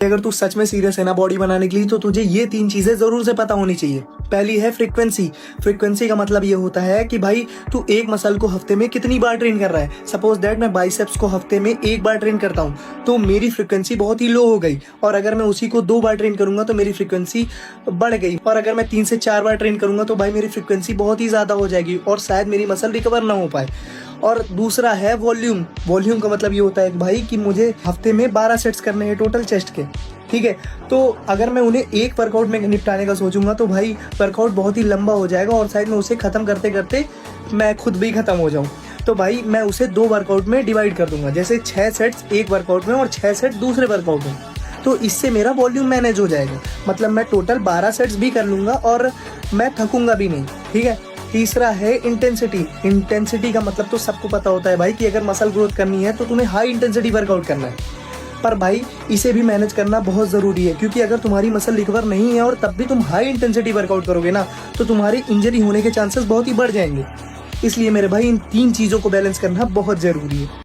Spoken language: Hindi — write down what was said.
अगर तू सच में सीरियस है ना बॉडी बनाने के लिए तो तुझे ये 3 चीजें जरूर से पता होनी चाहिए। पहली है फ्रीक्वेंसी। फ्रीक्वेंसी का मतलब ये होता है कि भाई तू एक मसल को हफ्ते में कितनी बार ट्रेन कर रहा है। सपोज दैट मैं बाइसेप्स को हफ्ते में 1 बार ट्रेन करता हूँ तो मेरी फ्रीक्वेंसी बहुत ही लो हो गई, और अगर मैं उसी को 2 बार ट्रेन करूंगा तो मेरी फ्रीक्वेंसी बढ़ गई, और अगर मैं 3 से 4 बार ट्रेन करूंगा तो भाई मेरी फ्रीक्वेंसी बहुत ही ज्यादा हो जाएगी और शायद मेरी मसल रिकवर ना हो पाए। और दूसरा है वॉल्यूम। वॉल्यूम का मतलब ये होता है भाई कि मुझे हफ्ते में 12 सेट्स करने हैं टोटल चेस्ट के, ठीक है। तो अगर मैं उन्हें एक वर्कआउट में निपटाने का सोचूंगा तो भाई वर्कआउट बहुत ही लंबा हो जाएगा और शायद मैं उसे खत्म करते करते मैं खुद भी खत्म हो जाऊं। तो भाई मैं उसे 2 वर्कआउट में डिवाइड कर दूंगा, जैसे 6 सेट्स एक वर्कआउट में और 6 सेट दूसरे वर्कआउट में। तो इससे मेरा वॉल्यूम मैनेज हो जाएगा, मतलब मैं टोटल 12 सेट्स भी कर लूंगा और मैं थकूंगा भी नहीं, ठीक है। तीसरा है इंटेंसिटी। इंटेंसिटी का मतलब तो सबको पता होता है भाई कि अगर मसल ग्रोथ करनी है तो तुम्हें हाई इंटेंसिटी वर्कआउट करना है, पर भाई इसे भी मैनेज करना बहुत ज़रूरी है, क्योंकि अगर तुम्हारी मसल रिकवर नहीं है और तब भी तुम हाई इंटेंसिटी वर्कआउट करोगे ना तो तुम्हारी इंजरी होने के चांसेस बहुत ही बढ़ जाएंगे। इसलिए मेरे भाई इन 3 चीज़ों को बैलेंस करना बहुत ज़रूरी है।